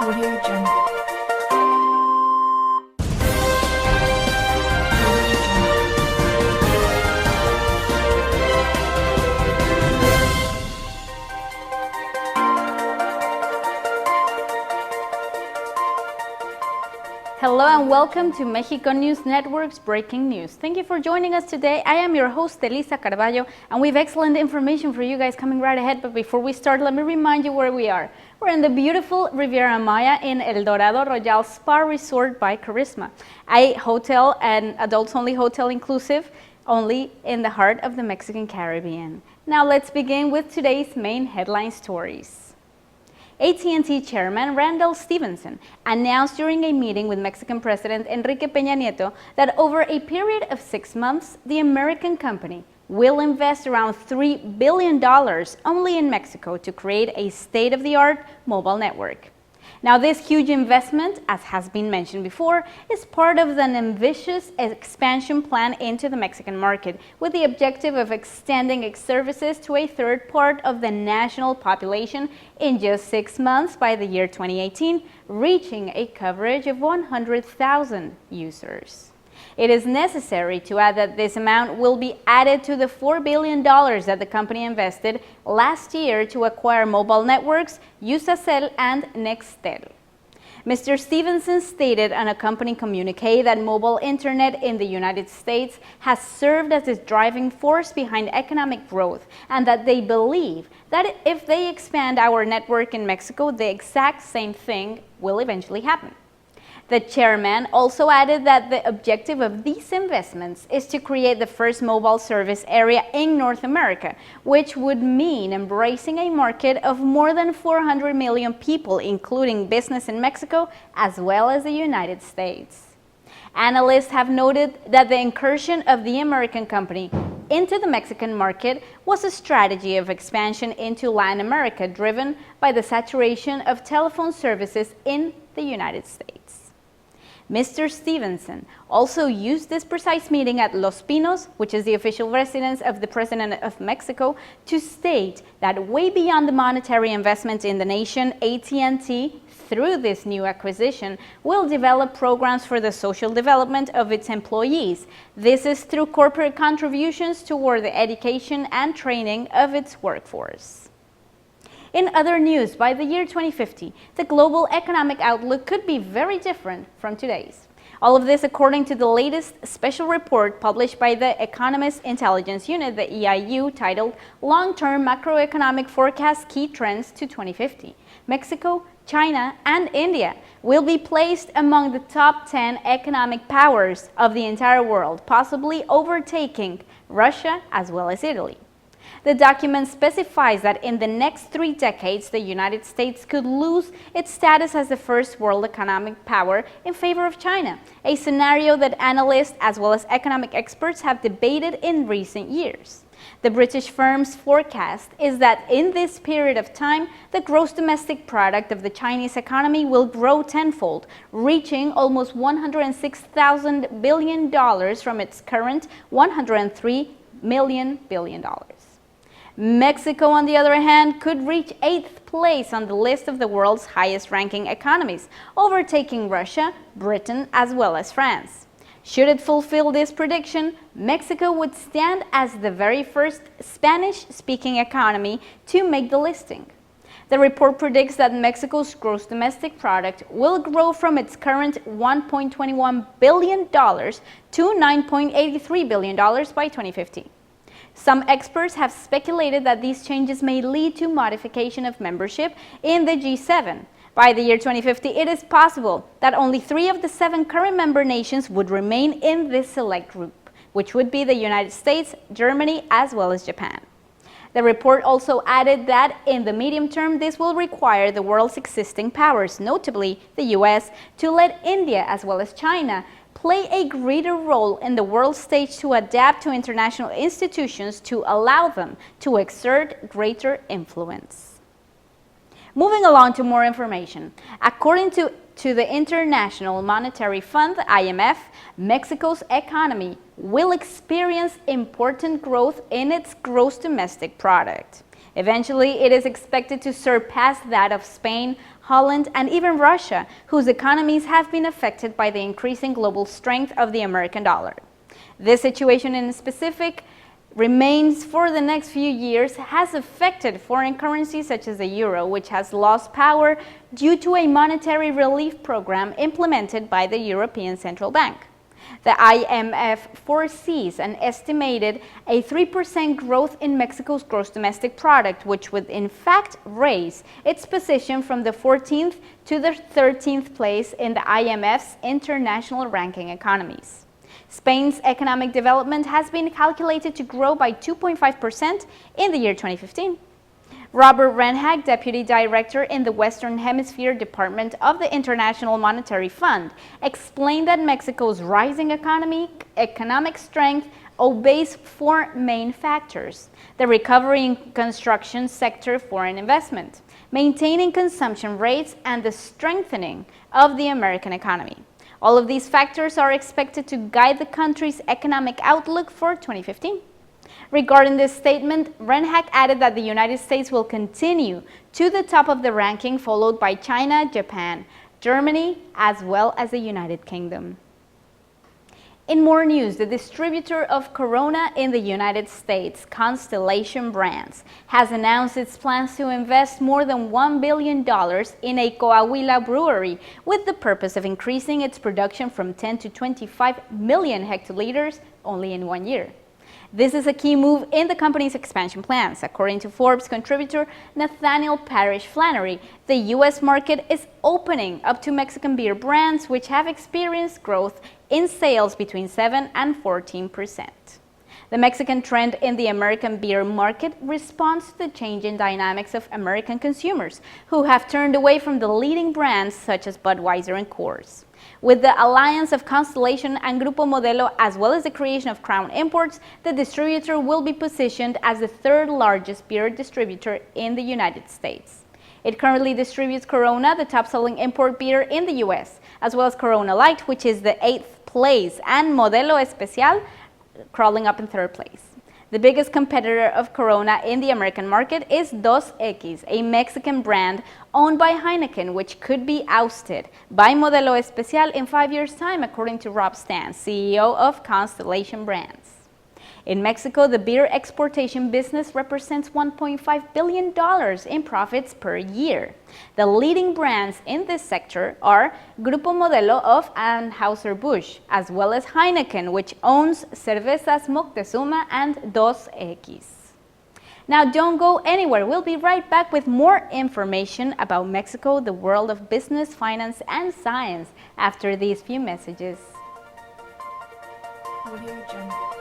Audio Jungle. Hello and welcome to Mexico News Network's Breaking News. Thank you for joining us today. I am your host, Elisa Carballo, and we have excellent information for you guys coming right ahead. But before we start, let me remind you where we are. We're in the beautiful Riviera Maya in El Dorado Royal Spa Resort by Charisma, a hotel and adults-only hotel inclusive, only in the heart of the Mexican Caribbean. Now let's begin with today's main headline stories. AT&T Chairman Randall Stephenson announced during a meeting with Mexican President Enrique Peña Nieto that over a period of 6 months, the American company will invest around $3 billion only in Mexico to create a state-of-the-art mobile network. Now, this huge investment, as has been mentioned before, is part of an ambitious expansion plan into the Mexican market, with the objective of extending its services to a third part of the national population in just 6 months by the year 2018, reaching a coverage of 100,000 users. It is necessary to add that this amount will be added to the $4 billion that the company invested last year to acquire mobile networks Usacell and Nextel. Mr. Stephenson stated on a company communique that mobile internet in the United States has served as its driving force behind economic growth, and that they believe that if they expand our network in Mexico, the exact same thing will eventually happen. The chairman also added that the objective of these investments is to create the first mobile service area in North America, which would mean embracing a market of more than 400 million people, including business in Mexico as well as the United States. Analysts have noted that the incursion of the American company into the Mexican market was a strategy of expansion into Latin America, driven by the saturation of telephone services in the United States. Mr. Stephenson also used this precise meeting at Los Pinos, which is the official residence of the President of Mexico, to state that way beyond the monetary investment in the nation, AT&T, through this new acquisition, will develop programs for the social development of its employees. This is through corporate contributions toward the education and training of its workforce. In other news, by the year 2050, the global economic outlook could be very different from today's. All of this according to the latest special report published by the Economist Intelligence Unit, the EIU, titled Long-Term Macroeconomic Forecast Key Trends to 2050. Mexico, China, and India will be placed among the top 10 economic powers of the entire world, possibly overtaking Russia as well as Italy. The document specifies that in the next 3 decades, the United States could lose its status as the first world economic power in favor of China, a scenario that analysts as well as economic experts have debated in recent years. The British firm's forecast is that in this period of time, the gross domestic product of the Chinese economy will grow tenfold, reaching almost $106,000 billion from its current $103 billion. Mexico, on the other hand, could reach 8th place on the list of the world's highest-ranking economies, overtaking Russia, Britain, as well as France. Should it fulfill this prediction, Mexico would stand as the very first Spanish-speaking economy to make the listing. The report predicts that Mexico's gross domestic product will grow from its current $1.21 billion to $9.83 billion by 2050. Some experts have speculated that these changes may lead to modification of membership in the G7. By the year 2050, it is possible that only 3 of the 7 current member nations would remain in this select group, which would be the United States, Germany, as well as Japan. The report also added that in the medium term, this will require the world's existing powers, notably the US, to let India as well as China play a greater role in the world stage to adapt to international institutions to allow them to exert greater influence. Moving along to more information. According to the International Monetary Fund, IMF, Mexico's economy will experience important growth in its gross domestic product. Eventually, it is expected to surpass that of Spain, Holland, and even Russia, whose economies have been affected by the increasing global strength of the American dollar. This situation in specific remains for the next few years has affected foreign currencies such as the euro, which has lost power due to a monetary relief program implemented by the European Central Bank. The IMF foresees an estimated a 3% growth in Mexico's gross domestic product, which would in fact raise its position from the 14th to the 13th place in the IMF's international ranking economies. Spain's economic development has been calculated to grow by 2.5% in the year 2015. Robert Reinhart, Deputy Director in the Western Hemisphere Department of the International Monetary Fund, explained that Mexico's rising economic strength obeys four main factors: the recovery in construction sector foreign investment, maintaining consumption rates, and the strengthening of the American economy. All of these factors are expected to guide the country's economic outlook for 2015. Regarding this statement, Reinhart added that the United States will continue to the top of the ranking, followed by China, Japan, Germany, as well as the United Kingdom. In more news, the distributor of Corona in the United States, Constellation Brands, has announced its plans to invest more than $1 billion in a Coahuila brewery with the purpose of increasing its production from 10 to 25 million hectoliters only in 1 year. This is a key move in the company's expansion plans. According to Forbes contributor Nathaniel Parrish Flannery, the U.S. market is opening up to Mexican beer brands, which have experienced growth in sales between 7 and 14%. The Mexican trend in the American beer market responds to the changing dynamics of American consumers, who have turned away from the leading brands such as Budweiser and Coors. With the alliance of Constellation and Grupo Modelo, as well as the creation of Crown Imports, the distributor will be positioned as the third largest beer distributor in the United States. It currently distributes Corona, the top-selling import beer in the U.S., as well as Corona Light, which is the 8th place, and Modelo Especial, crawling up in 3rd place. The biggest competitor of Corona in the American market is Dos Equis, a Mexican brand owned by Heineken, which could be ousted by Modelo Especial in 5 years' time, according to Rob Stans, CEO of Constellation Brands. In Mexico, the beer exportation business represents $1.5 billion in profits per year. The leading brands in this sector are Grupo Modelo of Anheuser-Busch, as well as Heineken, which owns Cervezas Moctezuma and Dos Equis. Now don't go anywhere. We'll be right back with more information about Mexico, the world of business, finance, and science after these few messages. Audio Jungle.